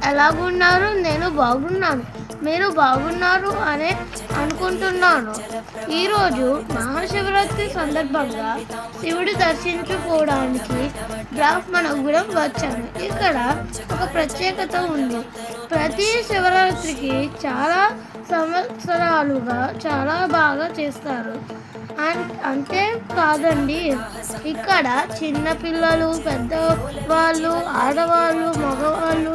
ఎలాగున్నారు? నేను బాగున్నాను. మీరు బాగున్నారు అనే అనుకుంటున్నాను. ఈరోజు మహాశివరాత్రి సందర్భంగా శివుడి దర్శించుకోవడానికి బ్రాహ్మణపురం వచ్చాను. ఇక్కడ ఒక ప్రత్యేకత ఉంది. ప్రతి శివరాత్రికి చాలా సంవత్సరాలుగా చాలా బాగా చేస్తారు. అంతే కాదండి, ఇక్కడ చిన్నపిల్లలు, పెద్దవాళ్ళు, ఆడవాళ్ళు, మగవాళ్ళు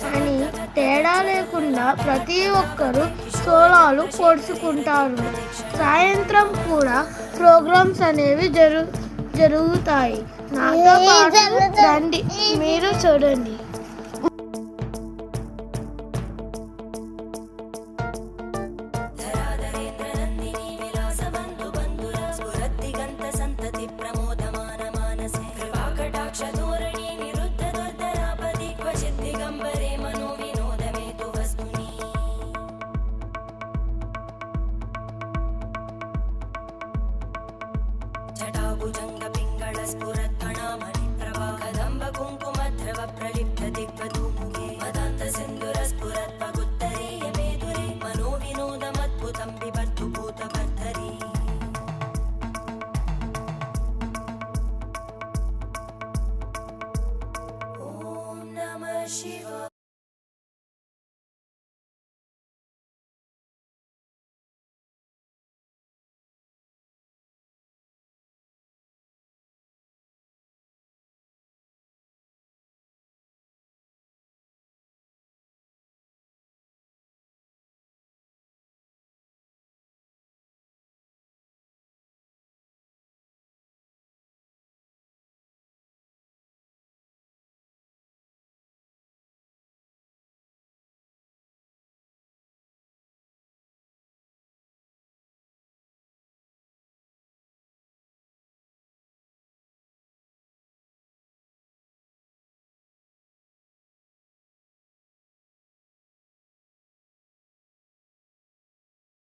అని తేడా లేకుండా ప్రతి ఒక్కరూ సోలాలు పొడుచుకుంటారు. సాయంత్రం కూడా ప్రోగ్రామ్స్ అనేవి జరుగుతాయి. నాతో పాటు రండి, మీరు చూడండి. जटाभुजंग पिंगल स्फुरत्फणामणि प्रभा कदंब कुंकुम द्रव प्रलिप्त दिग्वधूमुखे मदान्त सिंधुर स्फुरत्पगुत्तरीय मेधुरे मनो विनोदमद्भुतं बिभर्तु भूतभर्धरी ॐ नमः शिवाय।